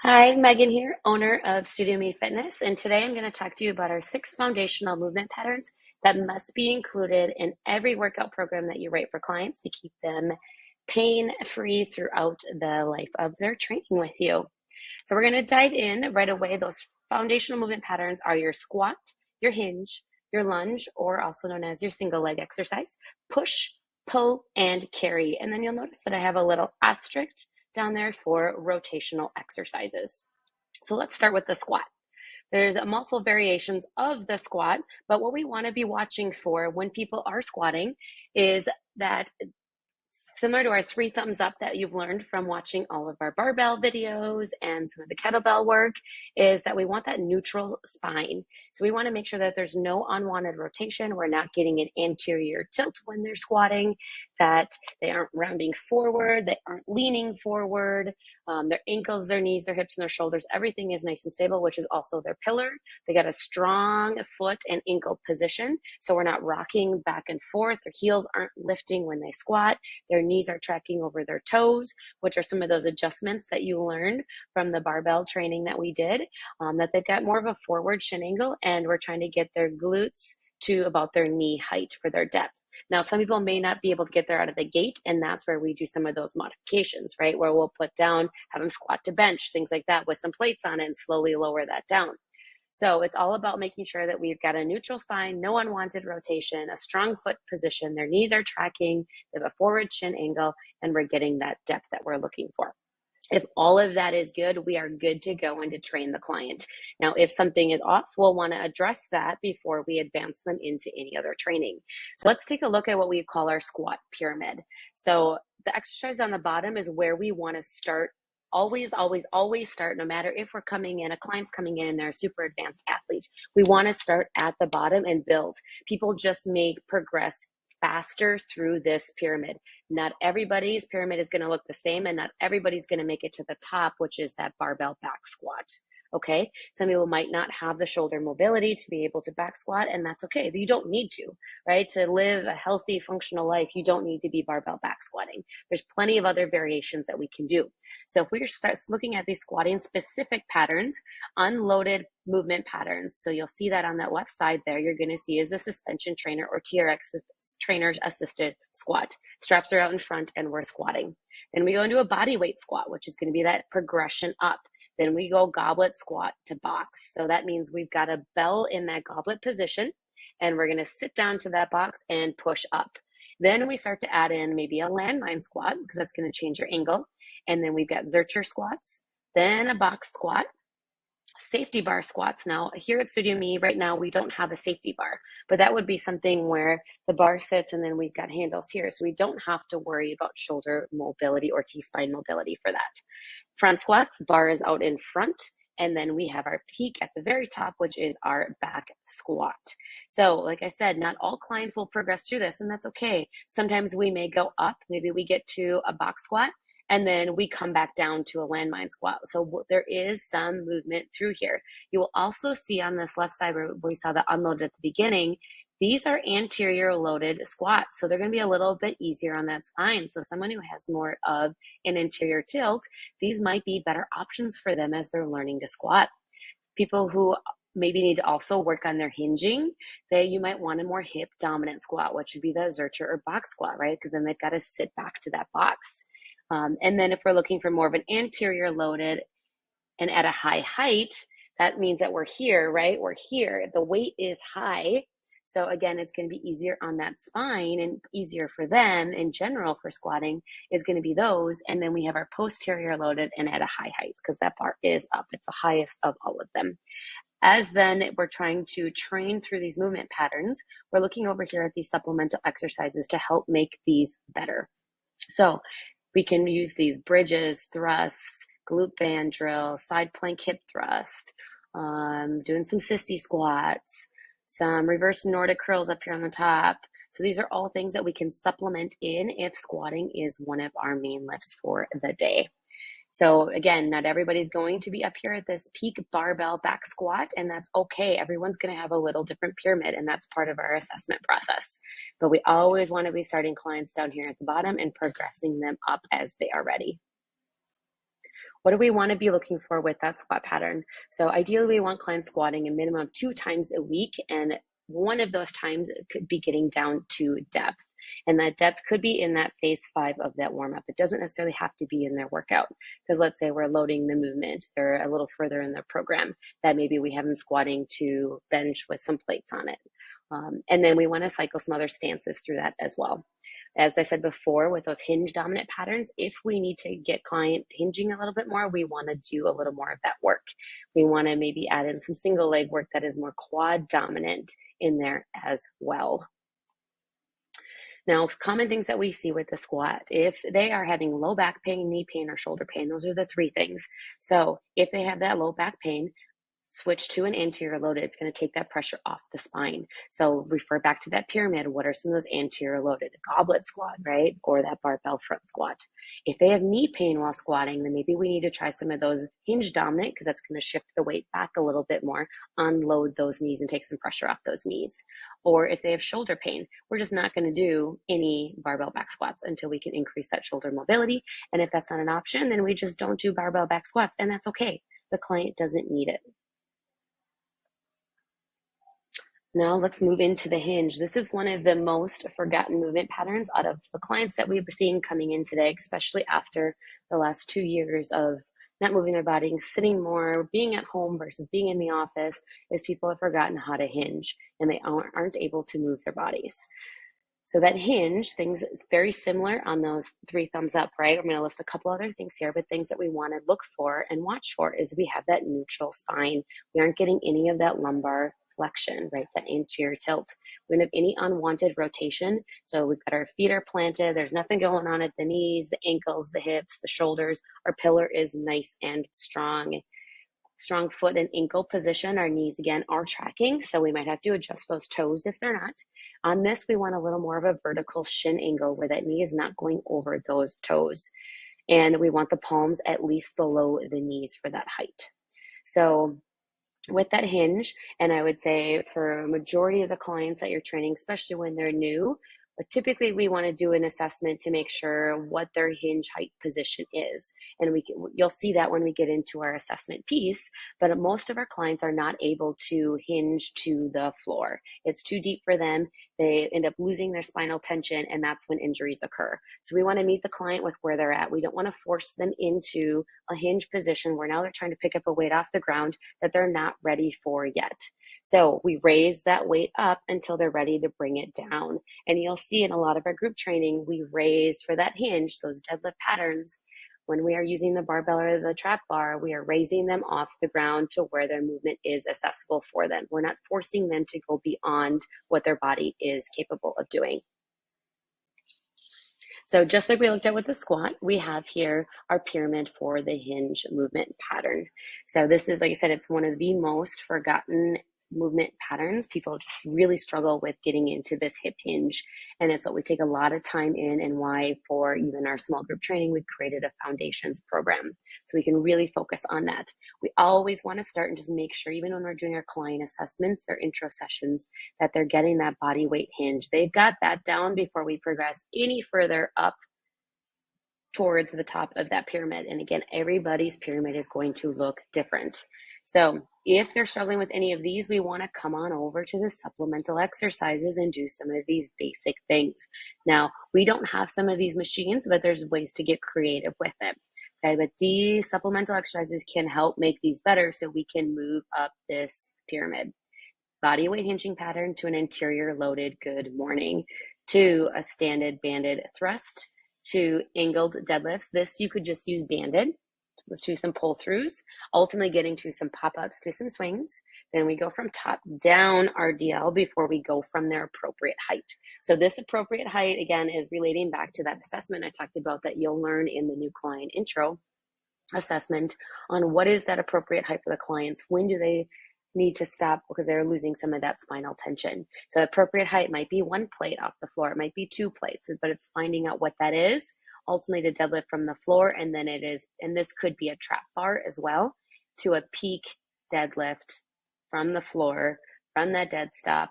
Hi, Megan here, owner of Studio Me Fitness, and today I'm going to talk to you about our 6 foundational movement patterns that must be included in every workout program that you write for clients to keep them pain-free throughout the life of their training with you. So we're going to dive in right away. Those foundational movement patterns are your squat, your hinge, your lunge, or also known as your single leg exercise, push, pull, and carry. And then you'll notice that I have a little asterisk down there for rotational exercises. So let's start with the squat. There's multiple variations of the squat, but what we want to be watching for when people are squatting is that similar to our 3 thumbs up that you've learned from watching all of our barbell videos and some of the kettlebell work, is that we want that neutral spine. So we want to make sure that there's no unwanted rotation. We're not getting an anterior tilt when they're squatting, that they aren't rounding forward, they aren't leaning forward. Their ankles, their knees, their hips, and their shoulders, everything is nice and stable, which is also their pillar. They got a strong foot and ankle position, so we're not rocking back and forth. Their heels aren't lifting when they squat. Their knees are tracking over their toes, which are some of those adjustments that you learned from the barbell training that we did, that they've got more of a forward shin angle, and we're trying to get their glutes to about their knee height for their depth. Now, some people may not be able to get there out of the gate, and that's where we do some of those modifications, right? Where we'll put down, have them squat to bench, things like that with some plates on it, and slowly lower that down. So it's all about making sure that we've got a neutral spine, no unwanted rotation, a strong foot position, their knees are tracking, they have a forward shin angle, and we're getting that depth that we're looking for. If all of that is good, we are good to go and to train the client. Now, if something is off, we'll want to address that before we advance them into any other training. So let's take a look at what we call our squat pyramid. So the exercise on the bottom is where we want to start. Always start, no matter if we're coming in, a client's coming in and they're a super advanced athlete. We want to start at the bottom and build. People just may progress faster through this pyramid. Not everybody's pyramid is going to look the same, and not everybody's going to make it to the top, which is that barbell back squat. Okay, some people might not have the shoulder mobility to be able to back squat, and that's okay. You don't need to, right? To live a healthy, functional life, you don't need to be barbell back squatting. There's plenty of other variations that we can do. So if we start looking at these squatting specific patterns, unloaded movement patterns. So you'll see that on that left side there, you're going to see is the suspension trainer or TRX trainer assisted squat. Straps are out in front and we're squatting. Then we go into a body weight squat, which is going to be that progression up. Then we go goblet squat to box. So that means we've got a bell in that goblet position, and we're going to sit down to that box and push up. Then we start to add in maybe a landmine squat, because that's going to change your angle. And then we've got Zercher squats, then a box squat, safety bar squats. Now, here at Studio Me right now, we don't have a safety bar, but that would be something where the bar sits and then we've got handles here. So we don't have to worry about shoulder mobility or T-spine mobility for that. Front squats, bar is out in front. And then we have our peak at the very top, which is our back squat. So like I said, not all clients will progress through this, and that's okay. Sometimes we may go up, maybe we get to a box squat, and then we come back down to a landmine squat. So there is some movement through here. You will also see on this left side where we saw the unloaded at the beginning, these are anterior loaded squats. So they're going to be a little bit easier on that spine. So someone who has more of an anterior tilt, these might be better options for them as they're learning to squat. People who maybe need to also work on their hinging, you might want a more hip dominant squat, which would be the Zercher or box squat, right? Because then they've got to sit back to that box. And then if we're looking for more of an anterior loaded and at a high height, that means that we're here, right? We're here. The weight is high. So again, it's going to be easier on that spine and easier for them in general for squatting is going to be those. And then we have our posterior loaded and at a high height because that bar is up. It's the highest of all of them. As then we're trying to train through these movement patterns, we're looking over here at these supplemental exercises to help make these better. So we can use these bridges, thrusts, glute band drills, side plank hip thrust, doing some sissy squats, some reverse Nordic curls up here on the top. So these are all things that we can supplement in if squatting is one of our main lifts for the day. So again, not everybody's going to be up here at this peak barbell back squat, and that's okay. Everyone's going to have a little different pyramid, and that's part of our assessment process. But we always want to be starting clients down here at the bottom and progressing them up as they are ready. What do we want to be looking for with that squat pattern? So ideally, we want clients squatting a minimum of 2 times a week, and one of those times could be getting down to depth. And that depth could be in that phase 5 of that warm up. It doesn't necessarily have to be in their workout, because let's say we're loading the movement, they're a little further in the program, that maybe we have them squatting to bench with some plates on it. And then we want to cycle some other stances through that as well. As I said before, with those hinge dominant patterns, if we need to get client hinging a little bit more, we want to do a little more of that work. We want to maybe add in some single leg work that is more quad dominant in there as well. Now, common things that we see with the squat, if they are having low back pain, knee pain, or shoulder pain, those are the 3 things. So if they have that low back pain, switch to an anterior loaded, it's going to take that pressure off the spine. So refer back to that pyramid. What are some of those anterior loaded? Goblet squat, right? Or that barbell front squat. If they have knee pain while squatting, then maybe we need to try some of those hinge dominant, because that's going to shift the weight back a little bit more, unload those knees and take some pressure off those knees. Or if they have shoulder pain, we're just not going to do any barbell back squats until we can increase that shoulder mobility. And if that's not an option, then we just don't do barbell back squats, and that's okay. The client doesn't need it. Now let's move into the hinge. This is one of the most forgotten movement patterns out of the clients that we've seen coming in today, especially after the last 2 years of not moving their body, sitting more, being at home versus being in the office, is people have forgotten how to hinge and they aren't able to move their bodies. So that hinge, things very similar on those 3 thumbs up, right? I'm going to list a couple other things here, but things that we want to look for and watch for is we have that neutral spine. We aren't getting any of that lumbar flexion, right? That anterior tilt. We don't have any unwanted rotation. So we've got our feet are planted. There's nothing going on at the knees, the ankles, the hips, the shoulders. Our pillar is nice and strong. Strong foot and ankle position. Our knees again are tracking, so we might have to adjust those toes if they're not. On this, we want a little more of a vertical shin angle where that knee is not going over those toes. And we want the palms at least below the knees for that height. So with that hinge, and I would say for a majority of the clients that you're training, especially when they're new, but typically we want to do an assessment to make sure what their hinge height position is. And you'll see that when we get into our assessment piece, but most of our clients are not able to hinge to the floor. It's too deep for them. They end up losing their spinal tension, and that's when injuries occur. So we want to meet the client with where they're at. We don't want to force them into a hinge position where now they're trying to pick up a weight off the ground that they're not ready for yet. So we raise that weight up until they're ready to bring it down. And you'll see in a lot of our group training, we raise for that hinge, those deadlift patterns. When we are using the barbell or the trap bar, we are raising them off the ground to where their movement is accessible for them. We're not forcing them to go beyond what their body is capable of doing. So just like we looked at with the squat, we have here our pyramid for the hinge movement pattern. So this is, like I said, it's one of the most forgotten movement patterns. People just really struggle with getting into this hip hinge, and it's what we take a lot of time in, and why for even our small group training we've created a foundations program so we can really focus on that. We always want to start and just make sure, even when we're doing our client assessments or intro sessions, that they're getting that body weight hinge. They've got that down before we progress any further up towards the top of that pyramid. And again, everybody's pyramid is going to look different. So if they're struggling with any of these, we want to come on over to the supplemental exercises and do some of these basic things. Now, we don't have some of these machines, but there's ways to get creative with it. Okay, but these supplemental exercises can help make these better so we can move up this pyramid. Body weight hinging pattern to an anterior loaded good morning, to a standard banded thrust, to angled deadlifts. This you could just use banded to some pull throughs, ultimately getting to some pop-ups to some swings. Then we go from top down RDL before we go from their appropriate height. So this appropriate height, again, is relating back to that assessment I talked about that you'll learn in the new client intro assessment on what is that appropriate height for the clients. When do they need to stop because they're losing some of that spinal tension? So the appropriate height might be 1 plate off the floor. It might be 2 plates, but it's finding out what that is, ultimately to deadlift from the floor. And then it is, and this could be a trap bar as well, to a peak deadlift from the floor, from that dead stop,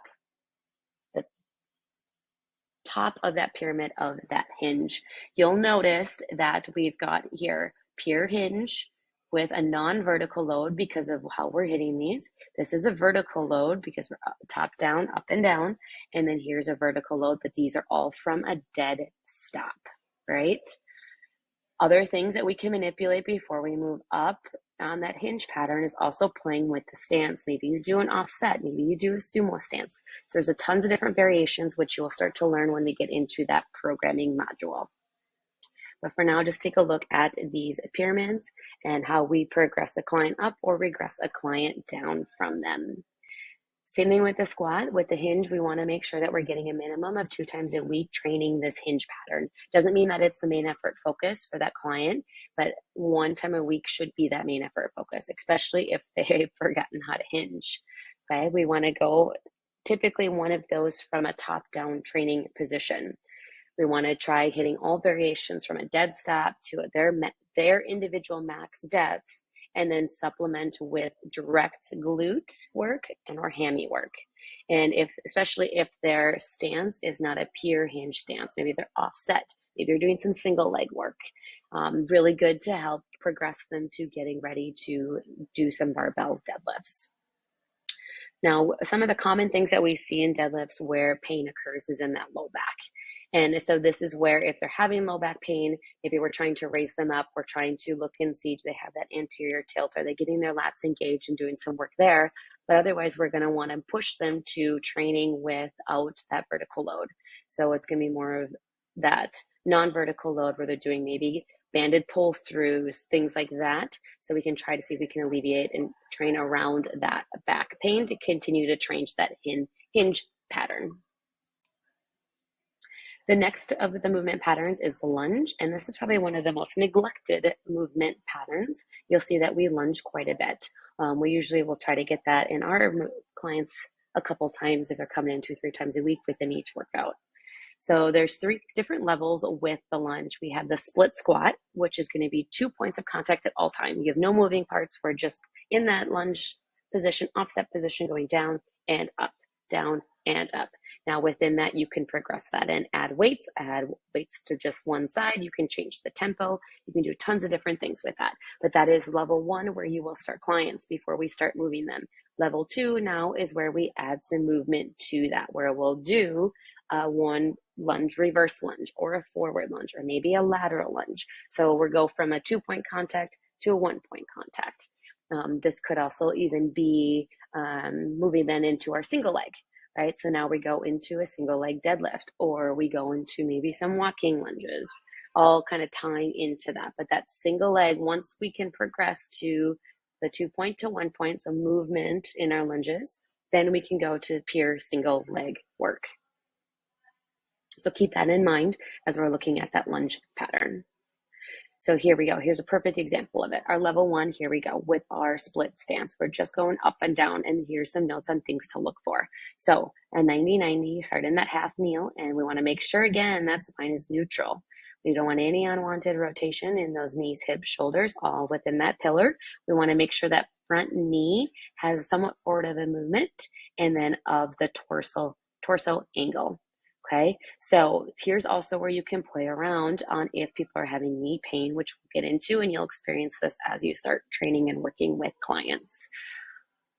the top of that pyramid of that hinge. You'll notice that we've got here pure hinge, with a non-vertical load because of how we're hitting these. This is a vertical load because we're top down, up and down. And then here's a vertical load, but these are all from a dead stop, right? Other things that we can manipulate before we move up on that hinge pattern is also playing with the stance. Maybe you do an offset, maybe you do a sumo stance. So there's a tons of different variations, which you will start to learn when we get into that programming module. But for now, just take a look at these pyramids and how we progress a client up or regress a client down from them. Same thing with the squat. With the hinge, we want to make sure that we're getting a minimum of 2 times a week training this hinge pattern. Doesn't mean that it's the main effort focus for that client, but 1 time a week should be that main effort focus, especially if they've forgotten how to hinge. Okay, we want to go typically one of those from a top-down training position. We want to try hitting all variations from a dead stop to their individual max depth, and then supplement with direct glute work and or hammy work. And especially if their stance is not a pure hinge stance, maybe they're offset, maybe you're doing some single leg work. Really good to help progress them to getting ready to do some barbell deadlifts. Now, some of the common things that we see in deadlifts where pain occurs is in that low back. And so this is where if they're having low back pain, maybe we're trying to raise them up, we're trying to look and see, do they have that anterior tilt? Are they getting their lats engaged and doing some work there? But otherwise, we're going to want to push them to training without that vertical load. So it's going to be more of that non-vertical load where they're doing maybe banded pull-throughs, things like that. So we can try to see if we can alleviate and train around that back pain to continue to train that hinge pattern. The next of the movement patterns is the lunge, and this is probably one of the most neglected movement patterns. You'll see that we lunge quite a bit. We usually will try to get that in our clients a couple times if they're coming in 2-3 times a week within each workout. So there's 3 different levels with the lunge. We have the split squat, which is going to be 2 points of contact at all time. You have no moving parts. We're just in that lunge position, offset position, going down and up, down and up. Now within that, you can progress that and add weights to just one side. You can change the tempo. You can do tons of different things with that. But that is level 1 where you will start clients before we start moving them. Level 2 now is where we add some movement to that, where we'll do one lunge, reverse lunge, or a forward lunge, or maybe a lateral lunge. So we'll go from a 2-point contact to a 1-point contact. This could also even be moving then into our single leg, right? So now we go into a single leg deadlift, or we go into maybe some walking lunges, all kind of tying into that. But that single leg, once we can progress to the 2-point to 1-point, so movement in our lunges, then we can go to pure single leg work. So keep that in mind as we're looking at that lunge pattern. So here we go. Here's a perfect example of it. Our level 1, here we go with our split stance. We're just going up and down, and here's some notes on things to look for. So a 90-90, start in that half kneel, and we want to make sure, again, that spine is neutral. We don't want any unwanted rotation in those knees, hips, shoulders, all within that pillar. We want to make sure that front knee has somewhat forward of a movement, and then of the torso angle. Okay, so here's also where you can play around on if people are having knee pain, which we'll get into, and you'll experience this as you start training and working with clients.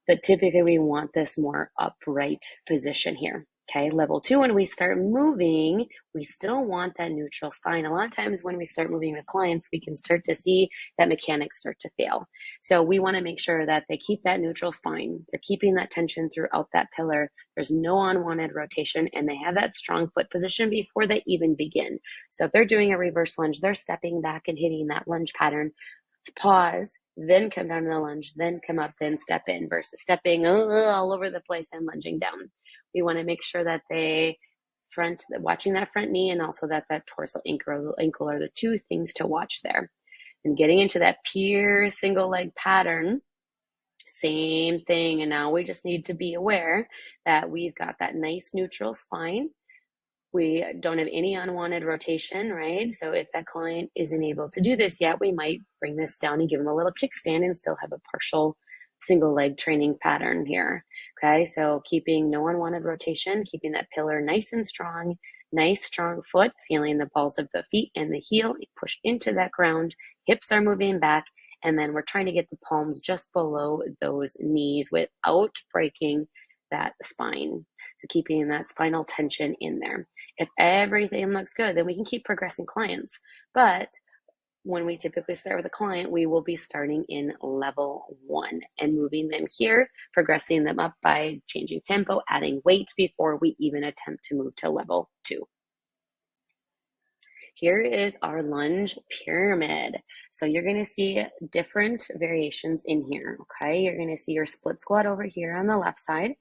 But typically we want this more upright position here. Okay, level 2, when we start moving, we still want that neutral spine. A lot of times when we start moving with clients, we can start to see that mechanics start to fail. So we want to make sure that they keep that neutral spine. They're keeping that tension throughout that pillar. There's no unwanted rotation, and they have that strong foot position before they even begin. So if they're doing a reverse lunge, they're stepping back and hitting that lunge pattern. Pause, then come down to the lunge, then come up, then step in, versus stepping all over the place and lunging down. We want to make sure that they watching that front knee, and also that torso ankle are the 2 things to watch there. And getting into that pure single leg pattern, same thing. And now we just need to be aware that we've got that nice neutral spine. We don't have any unwanted rotation, right? So if that client isn't able to do this yet, we might bring this down and give them a little kickstand and still have a partial single leg training pattern here. Okay, so keeping no unwanted rotation, keeping that pillar nice and strong, nice strong foot, feeling the balls of the feet and the heel push into that ground, hips are moving back, And then we're trying to get the palms just below those knees without breaking that spine. So keeping that spinal tension in there. If everything looks good, then we can keep progressing clients. But when we typically start with a client, we will be starting in level 1 and moving them here, progressing them up by changing tempo, adding weight before we even attempt to move to level 2. Here is our lunge pyramid. So you're going to see different variations in here, okay? You're going to see your split squat over here on the left side.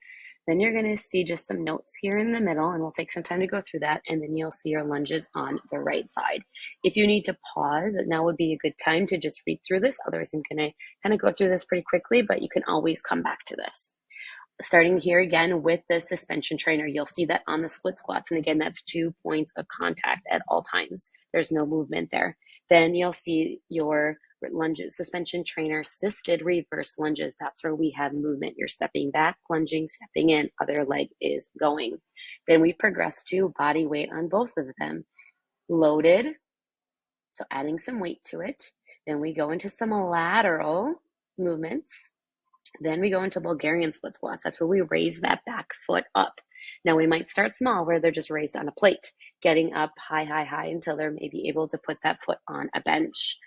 Then you're going to see just some notes here in the middle, and we'll take some time to go through that, and then you'll see your lunges on the right side. If you need to pause, now would be a good time to just read through this. Otherwise, I'm going to kind of go through this pretty quickly, but you can always come back to this. Starting here again with the suspension trainer, you'll see that on the split squats. And again, that's 2 points of contact at all times. There's no movement there. Then you'll see your lunges, suspension trainer assisted reverse lunges. That's where we have movement. You're stepping back, lunging, stepping in, other leg is going. Then we progress to body weight on both of them. Loaded, so adding some weight to it. Then we go into some lateral movements. Then we go into Bulgarian split squats. That's where we raise that back foot up. Now we might start small where they're just raised on a plate, getting up high, high, high until they're maybe able to put that foot on a bench.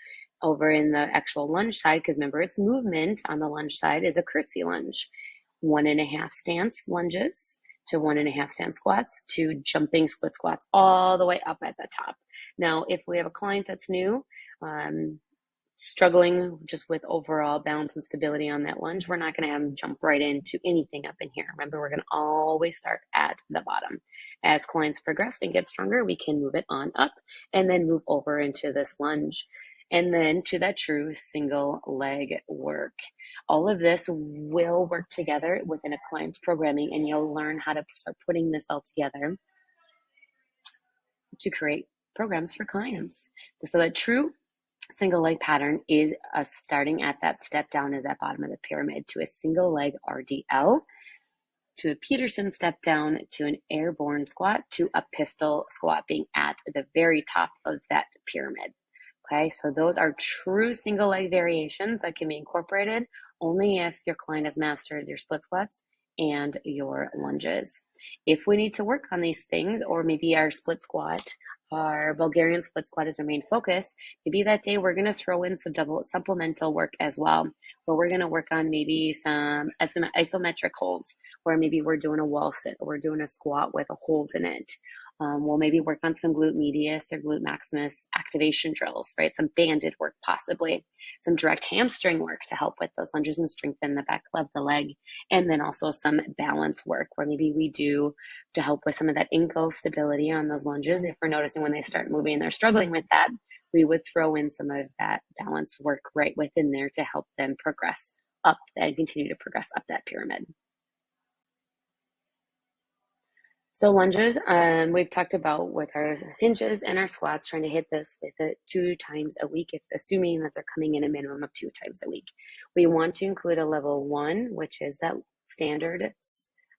Over in the actual lunge side, because remember it's movement on the lunge side, is a curtsy lunge. 1.5 stance lunges to 1.5 stance squats to jumping split squats all the way up at the top. Now, if we have a client that's new, struggling just with overall balance and stability on that lunge, we're not going to have them jump right into anything up in here. Remember, we're going to always start at the bottom. As clients progress and get stronger, we can move it on up and then move over into this lunge. And then to that true single leg work. All of this will work together within a client's programming, and you'll learn how to start putting this all together to create programs for clients. So that true single leg pattern is starting at that step down as that bottom of the pyramid to a single leg RDL, to a Peterson step down, to an airborne squat, to a pistol squat being at the very top of that pyramid. Okay, so those are true single leg variations that can be incorporated only if your client has mastered your split squats and your lunges. If we need to work on these things, or maybe our split squat, our Bulgarian split squat is our main focus, maybe that day we're going to throw in some double supplemental work as well, where we're going to work on maybe some isometric holds, where maybe we're doing a wall sit or we're doing a squat with a hold in it. We'll maybe work on some glute medius or glute maximus activation drills, right? Some banded work, possibly some direct hamstring work to help with those lunges and strengthen the back of the leg. And then also some balance work where maybe we do to help with some of that ankle stability on those lunges. If we're noticing when they start moving, they're struggling with that, we would throw in some of that balance work right within there to help them progress up and continue to progress up that pyramid. So lunges, we've talked about with our hinges and our squats, trying to hit this with it 2 times a week, if assuming that they're coming in a minimum of 2 times a week. We want to include a level 1, which is that standard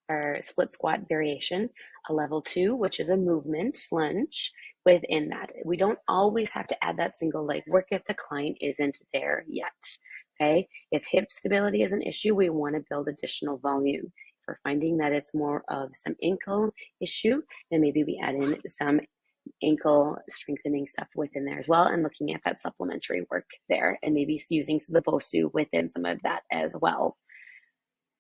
or split squat variation, a level 2, which is a movement lunge within that. We don't always have to add that single leg work if the client isn't there yet. Okay, if hip stability is an issue, we want to build additional volume. If we're finding that it's more of some ankle issue, then maybe we add in some ankle strengthening stuff within there as well, and looking at that supplementary work there, and maybe using the BOSU within some of that as well.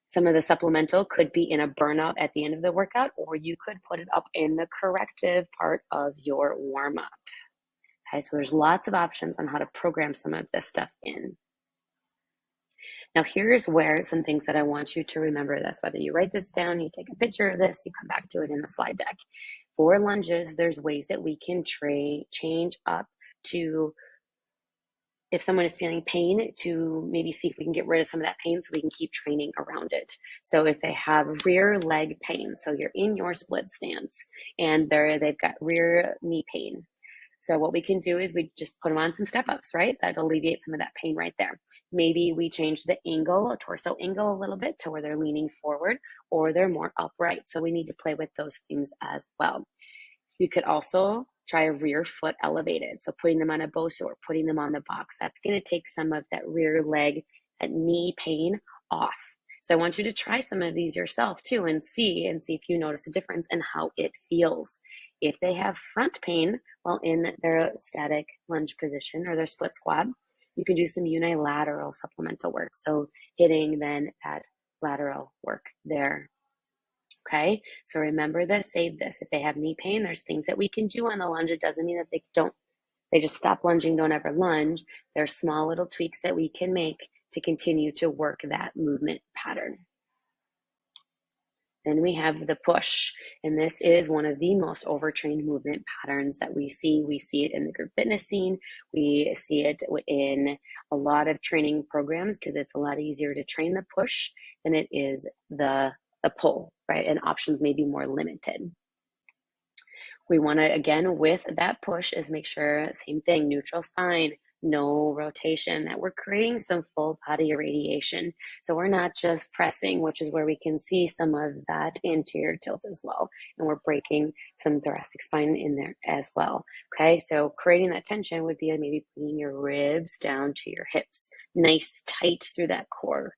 Some of the supplemental could be in a burnout at the end of the workout, or you could put it up in the corrective part of your warm-up. Okay, so there's lots of options on how to program some of this stuff in. Now, here's where some things that I want you to remember this, whether you write this down, you take a picture of this, you come back to it in the slide deck. For lunges, there's ways that we can change up to, if someone is feeling pain, to maybe see if we can get rid of some of that pain so we can keep training around it. So if they have rear leg pain, so you're in your split stance and they've got rear knee pain. So what we can do is we just put them on some step-ups, right? That alleviates some of that pain right there. Maybe we change the angle, a torso angle a little bit to where they're leaning forward or they're more upright. So we need to play with those things as well. You could also Try a rear foot elevated. So putting them on a BOSU or putting them on the box. That's going to take some of that rear leg, that knee pain off. So I want you to try some of these yourself too and see if you notice a difference in how it feels. If they have front pain while in their static lunge position or their split squat, you can do some unilateral supplemental work. So hitting then that lateral work there. Okay, so remember this, save this. If they have knee pain, there's things that we can do on the lunge. It doesn't mean that they just stop lunging, don't ever lunge. There's small little tweaks that we can make to continue to work that movement pattern. Then we have the push, and this is one of the most overtrained movement patterns that we see. We see it in the group fitness scene. We see it in a lot of training programs because it's a lot easier to train the push than it is the pull, right? And options may be more limited. We want to, again, with that push is make sure, same thing, neutral spine, no rotation, that we're creating some full body irradiation. So we're not just pressing, which is where we can see some of that anterior tilt as well. And we're breaking some thoracic spine in there as well. Okay, so creating that tension would be maybe bringing your ribs down to your hips, nice tight through that core,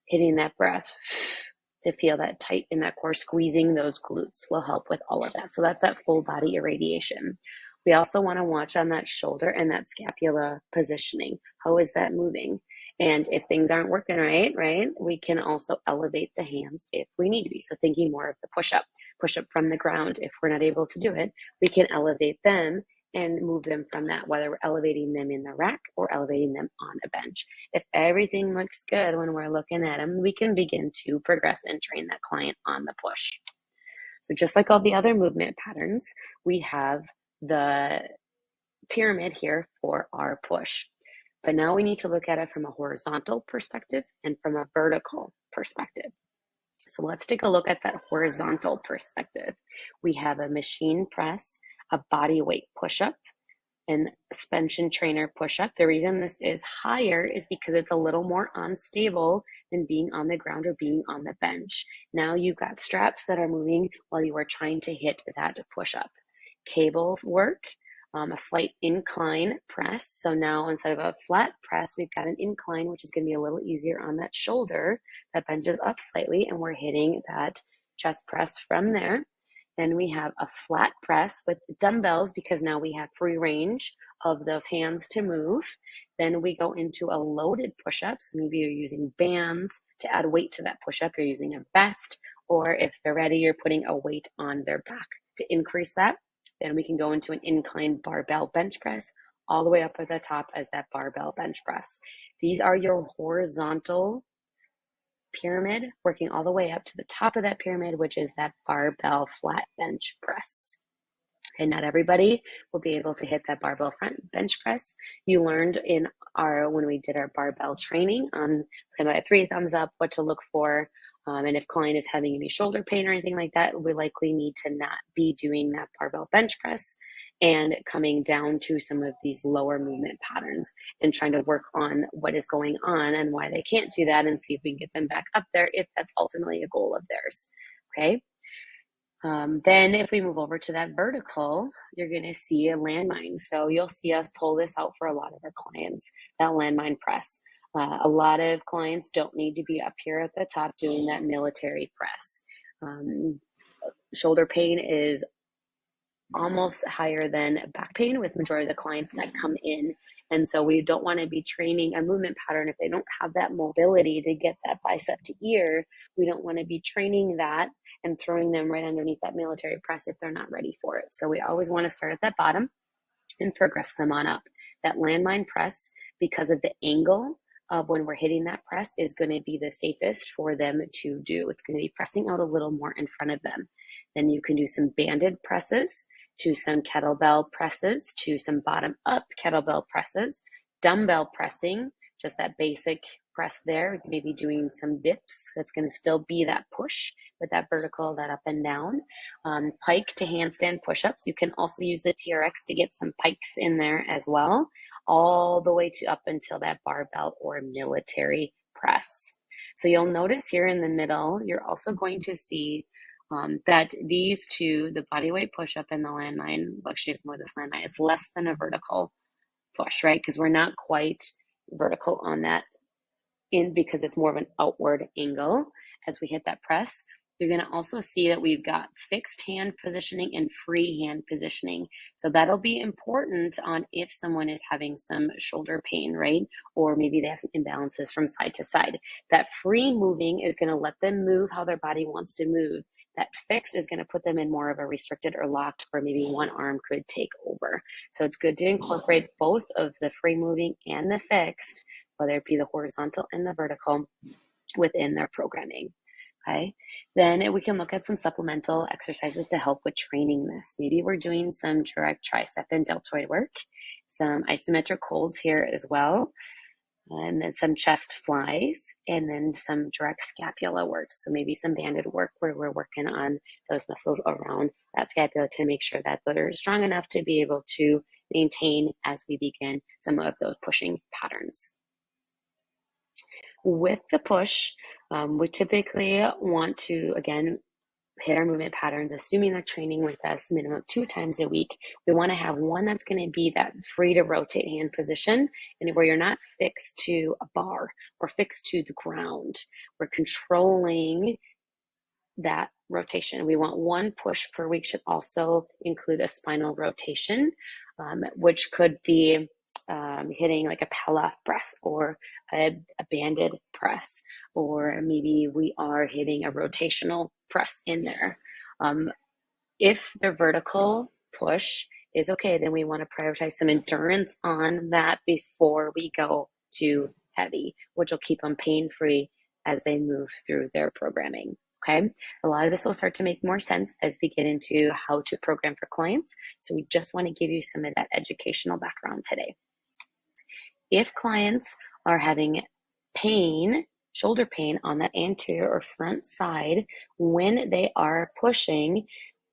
hitting that breath to feel that tight in that core. Squeezing those glutes will help with all of that. So that's that full body irradiation. We also want to watch on that shoulder and that scapula positioning. How is that moving? And if things aren't working right, we can also elevate the hands if we need to be. So thinking more of the push up from the ground. If we're not able to do it, we can elevate them and move them from that, whether we're elevating them in the rack or elevating them on a bench. If everything looks good when we're looking at them, we can begin to progress and train that client on the push. So just like all the other movement patterns, we have the pyramid here for our push. But now we need to look at it from a horizontal perspective and from a vertical perspective. So let's take a look at that horizontal perspective. We have a machine press, a body weight push-up, and suspension trainer push-up. The reason this is higher is because it's a little more unstable than being on the ground or being on the bench. Now you've got straps that are moving while you are trying to hit that push-up. Cables work, a slight incline press. So now instead of a flat press, we've got an incline, which is going to be a little easier on that shoulder that benches up slightly, and we're hitting that chest press from there. Then we have a flat press with dumbbells because now we have free range of those hands to move. Then we go into a loaded push-up. So maybe you're using bands to add weight to that push-up. You're using a vest, or if they're ready, you're putting a weight on their back to increase that. Then we can go into an inclined barbell bench press all the way up at the top as that barbell bench press. These are your horizontal pyramid, working all the way up to the top of that pyramid, which is that barbell flat bench press. And not everybody will be able to hit that barbell front bench press. You learned in when we did our barbell training on kind of a 3 thumbs up, what to look for. And if client is having any shoulder pain or anything like that, we likely need to not be doing that barbell bench press and coming down to some of these lower movement patterns and trying to work on what is going on and why they can't do that and see if we can get them back up there if that's ultimately a goal of theirs. Okay. Then if we move over to that vertical, you're going to see a landmine. So you'll see us pull this out for a lot of our clients, that landmine press. A lot of clients don't need to be up here at the top doing that military press. Shoulder pain is almost higher than back pain with majority of the clients that come in. And so we don't want to be training a movement pattern if they don't have that mobility to get that bicep to ear. We don't want to be training that and throwing them right underneath that military press if they're not ready for it. So we always want to start at that bottom and progress them on up. That landmine press, because of the angle of when we're hitting that press, is going to be the safest for them to do. It's going to be pressing out a little more in front of them. Then you can do some banded presses, to some kettlebell presses, to some bottom up kettlebell presses, dumbbell pressing, just that basic press there, maybe doing some dips. That's going to still be that push with that vertical, that up and down. Pike to handstand push-ups. You can also use the TRX to get some pikes in there as well, all the way to up until that barbell or military press. So you'll notice here in the middle, you're also going to see that these two, the body weight push-up and the landmine, well, actually it's more this landmine, is less than a vertical push, right? Because we're not quite vertical on that because it's more of an outward angle as we hit that press. You're going to also see that we've got fixed hand positioning and free hand positioning. So that'll be important on if someone is having some shoulder pain, right? Or maybe they have some imbalances from side to side. That free moving is going to let them move how their body wants to move. That fixed is going to put them in more of a restricted or locked, where maybe one arm could take over. So it's good to incorporate both of the free moving and the fixed, whether it be the horizontal and the vertical, within their programming. Okay, then we can look at some supplemental exercises to help with training this. Maybe we're doing some direct tricep and deltoid work, some isometric holds here as well, and then some chest flies, and then some direct scapula work. So maybe some banded work where we're working on those muscles around that scapula to make sure that they're strong enough to be able to maintain as we begin some of those pushing patterns. With the push, we typically want to, again, hit our movement patterns, assuming they're training with us minimum 2 times a week. We want to have one that's going to be that free to rotate hand position, and where you're not fixed to a bar or fixed to the ground. We're controlling that rotation. We want one push per week. Should also include a spinal rotation, which could be hitting like a Pallof press or a banded press, or maybe we are hitting a rotational press in there. If the vertical push is okay, then we want to prioritize some endurance on that before we go too heavy, which will keep them pain-free as they move through their programming. Okay, a lot of this will start to make more sense as we get into how to program for clients. So we just want to give you some of that educational background today. If clients are having pain, shoulder pain on that anterior or front side when they are pushing,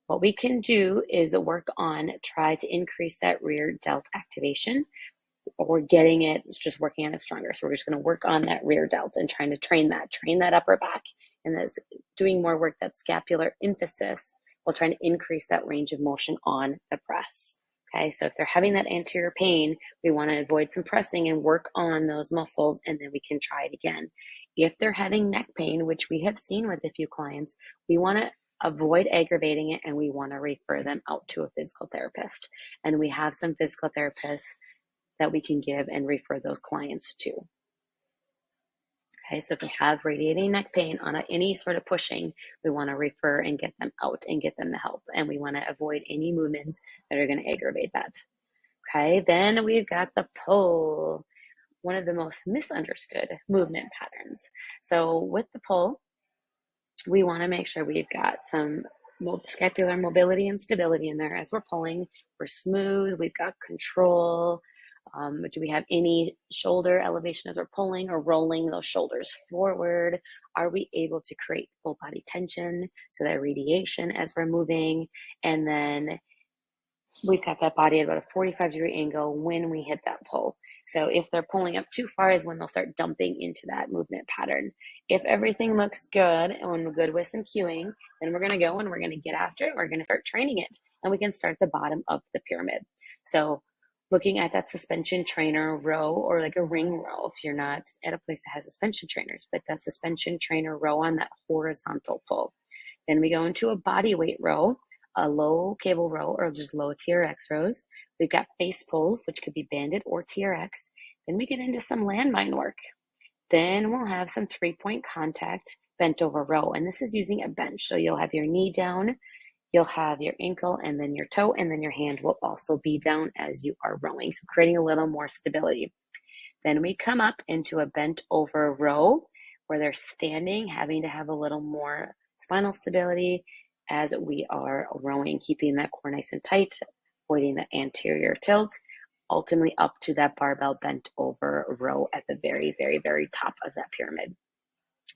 what we can do is work on try to increase that rear delt activation, or getting it, it's just working on it stronger. So we're just going to work on that rear delt and trying to train that upper back, and that's doing more work, that scapular emphasis, while trying to increase that range of motion on the press. Okay, so if they're having that anterior pain, we want to avoid some pressing and work on those muscles, and then we can try it again. If they're having neck pain, which we have seen with a few clients, we want to avoid aggravating it, and we want to refer them out to a physical therapist. And we have some physical therapists that we can give and refer those clients to. Okay, so if we have radiating neck pain on any sort of pushing, we want to refer and get them out and get them the help. And we want to avoid any movements that are going to aggravate that. Okay, then we've got the pull, one of the most misunderstood movement patterns. So with the pull, we want to make sure we've got some scapular mobility and stability in there as we're pulling. We're smooth, we've got control. Do we have any shoulder elevation as we're pulling or rolling those shoulders forward? Are we able to create full body tension, so that radiation as we're moving? And then we've got that body at about a 45-degree angle when we hit that pull. So if they're pulling up too far is when they'll start dumping into that movement pattern. If everything looks good and we're good with some cueing, then we're going to go and we're going to get after it. We're going to start training it, and we can start at the bottom of the pyramid. So looking at that suspension trainer row, or like a ring row if you're not at a place that has suspension trainers, but that suspension trainer row on that horizontal pull. Then we go into a body weight row, a low cable row, or just low TRX rows. We've got face pulls, which could be banded or TRX. Then we get into some landmine work. Then we'll have some 3-point contact bent over row, and this is using a bench. So you'll have your knee down, you'll have your ankle, and then your toe, and then your hand will also be down as you are rowing, so creating a little more stability. Then we come up into a bent over row where they're standing, having to have a little more spinal stability as we are rowing, keeping that core nice and tight, avoiding the anterior tilt, ultimately up to that barbell bent over row at the very, very, very top of that pyramid.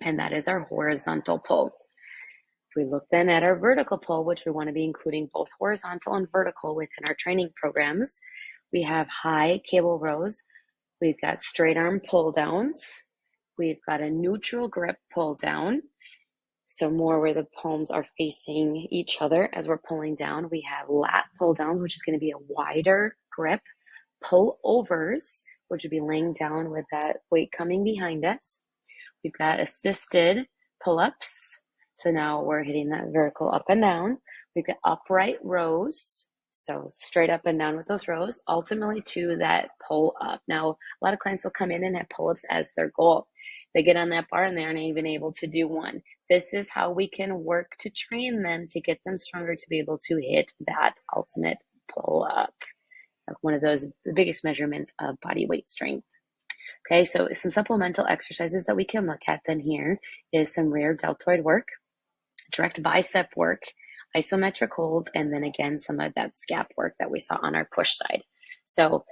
And that is our horizontal pull. If we look then at our vertical pull, which we want to be including both horizontal and vertical within our training programs, we have high cable rows, we've got straight arm pull downs, we've got a neutral grip pull down, So more where the palms are facing each other as we're pulling down. We have lat pull downs, which is going to be a wider grip. Pull overs, which would be laying down with that weight coming behind us. We've got assisted pull-ups. So now we're hitting that vertical up and down. We've got upright rows. So straight up and down with those rows, ultimately to that pull up. Now, a lot of clients will come in and have pull-ups as their goal. They get on that bar and they aren't even able to do one. This is how we can work to train them to get them stronger to be able to hit that ultimate pull up. One of those, the biggest measurements of body weight strength. Okay, so some supplemental exercises that we can look at then here is some rear deltoid work, direct bicep work, isometric hold, and then again, some of that scap work that we saw on our push side. So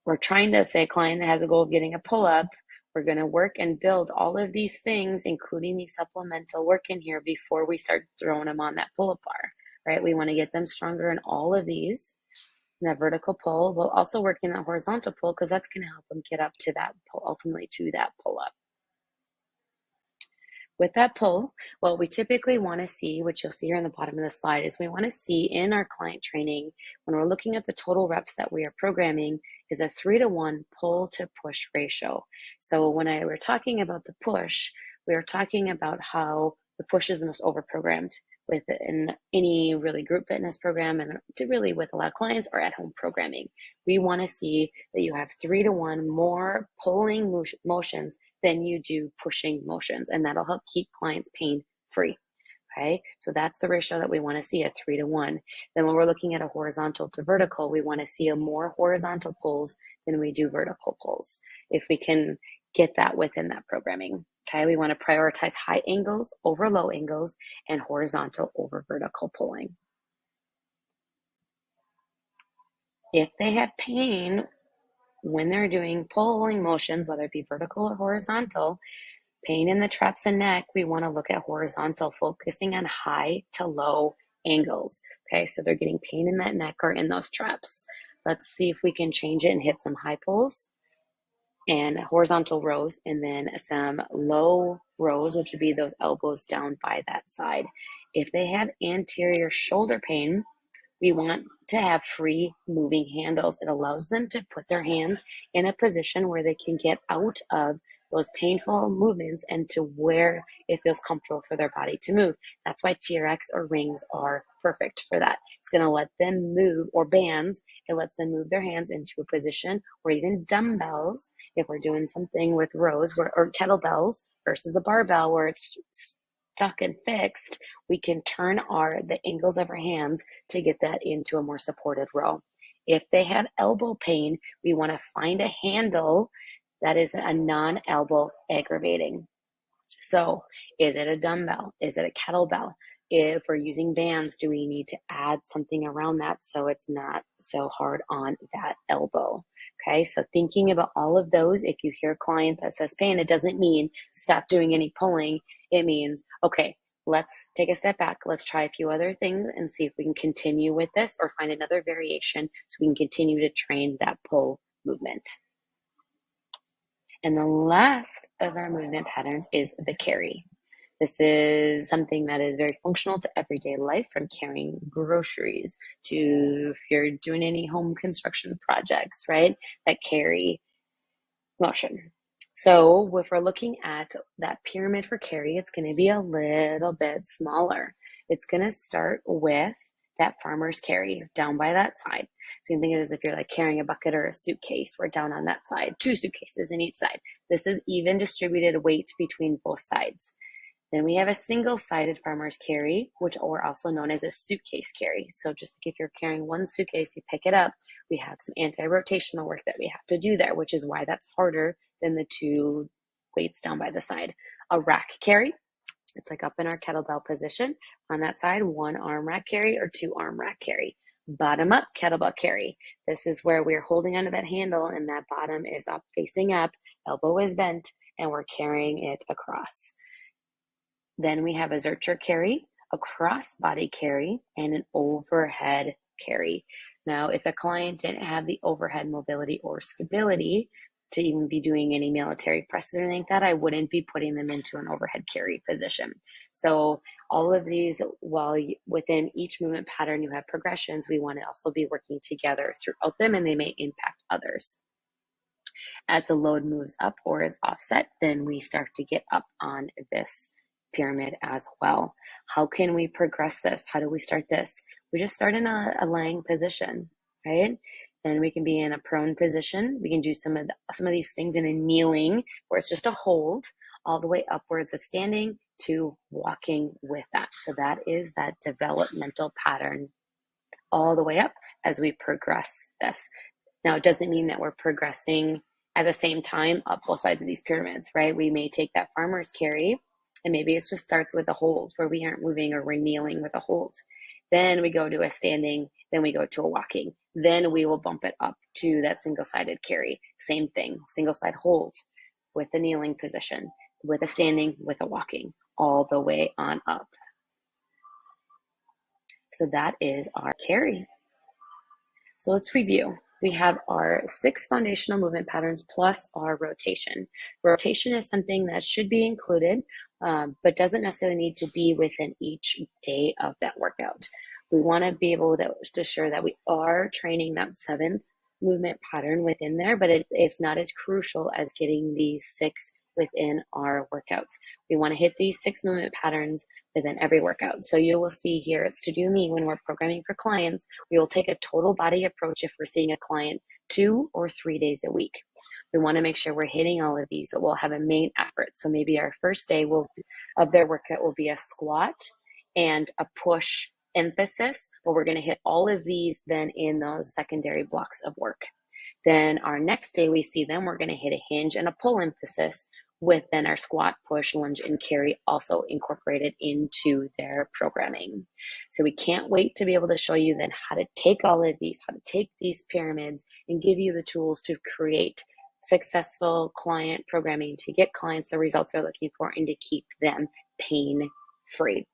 we're trying to say a client that has a goal of getting a pull-up, we're going to work and build all of these things, including these supplemental work in here before we start throwing them on that pull-up bar, right? We want to get them stronger in all of these. That vertical pull, we'll also work in that horizontal pull because that's going to help them get up to that pull, ultimately to that pull up. With that pull, what we typically want to see, which you'll see here in the bottom of the slide, is we want to see in our client training, when we're looking at the total reps that we are programming, is a 3-to-1 pull to push ratio. So when we're talking about the push, we are talking about how the push is the most overprogrammed within any really group fitness program and really with a lot of clients or at home programming. We want to see that you have 3-to-1 more pulling motions than you do pushing motions, and that'll help keep clients pain free. Okay, so that's the ratio that we want to see, a 3-to-1. Then when we're looking at a horizontal to vertical, we want to see a more horizontal pulls than we do vertical pulls, if we can get that within that programming. Okay, we want to prioritize high angles over low angles and horizontal over vertical pulling. If they have pain when they're doing pulling motions, whether it be vertical or horizontal, pain in the traps and neck, we want to look at horizontal, focusing on high to low angles. Okay, so they're getting pain in that neck or in those traps. Let's see if we can change it and hit some high pulls and horizontal rows, and then some low rows, which would be those elbows down by that side. If they have anterior shoulder pain, we want to have free moving handles. It allows them to put their hands in a position where they can get out of those painful movements and to where it feels comfortable for their body to move. That's why TRX or rings are perfect for that. It's going to let them move, or bands, it lets them move their hands into a position, or even dumbbells, if we're doing something with rows or kettlebells versus a barbell where it's stuck and fixed, we can turn the angles of our hands to get that into a more supported row. If they have elbow pain, we want to find a handle that is a non-elbow aggravating. So is it a dumbbell? Is it a kettlebell? If we're using bands, do we need to add something around that so it's not so hard on that elbow? Okay, so thinking about all of those, if you hear a client that says pain, it doesn't mean stop doing any pulling. It means, okay, let's take a step back. Let's try a few other things and see if we can continue with this or find another variation so we can continue to train that pull movement. And the last of our movement patterns is the carry. This is something that is very functional to everyday life, from carrying groceries to if you're doing any home construction projects, right? That carry motion. So if we're looking at that pyramid for carry, it's going to be a little bit smaller. It's going to start with that farmer's carry down by that side. So you can think of it as if you're like carrying a bucket or a suitcase. We're down on that side, 2 suitcases in each side. This is even distributed weight between both sides. Then we have a single-sided farmer's carry, which are also known as a suitcase carry. So just like if you're carrying one suitcase, you pick it up, we have some anti-rotational work that we have to do there, which is why that's harder than the 2 weights down by the side. A rack carry, it's like up in our kettlebell position. On that side, 1 arm rack carry or 2 arm rack carry. Bottom up kettlebell carry. This is where we're holding onto that handle and that bottom is up, facing up, elbow is bent, and we're carrying it across. Then we have a Zercher carry, a cross-body carry, and an overhead carry. Now, if a client didn't have the overhead mobility or stability to even be doing any military presses or anything like that, I wouldn't be putting them into an overhead carry position. So all of these, while within each movement pattern you have progressions, we want to also be working together throughout them, and they may impact others. As the load moves up or is offset, then we start to get up on this pyramid as well. How can we progress this? How do we start this? We just start in a lying position, right? Then we can be in a prone position. We can do some of these things in a kneeling, where it's just a hold, all the way upwards of standing to walking with that. So that is that developmental pattern all the way up as we progress this. Now, it doesn't mean that we're progressing at the same time up both sides of these pyramids, right? We may take that farmer's carry, and maybe it just starts with a hold where we aren't moving, or we're kneeling with a hold. Then we go to a standing, then we go to a walking. Then we will bump it up to that single-sided carry. Same thing, single side hold with the kneeling position, with a standing, with a walking, all the way on up. So that is our carry. So let's review. We have our 6 foundational movement patterns plus our rotation. Rotation is something that should be included, but doesn't necessarily need to be within each day of that workout. We want to be able to ensure that we are training that 7th movement pattern within there, but it's not as crucial as getting these 6 within our workouts. We want to hit these 6 movement patterns within every workout. So you will see here at Studio Me, when we're programming for clients, we will take a total body approach if we're seeing a client 2 or 3 days a week. We want to make sure we're hitting all of these, but we'll have a main effort. So maybe our first day of their workout will be a squat and a push emphasis, but we're going to hit all of these then in those secondary blocks of work. Then our next day we see them, we're going to hit a hinge and a pull emphasis, with then our squat, push, lunge, and carry also incorporated into their programming. So we can't wait to be able to show you then how to take all of these, how to take these pyramids and give you the tools to create successful client programming, to get clients the results they're looking for, and to keep them pain-free.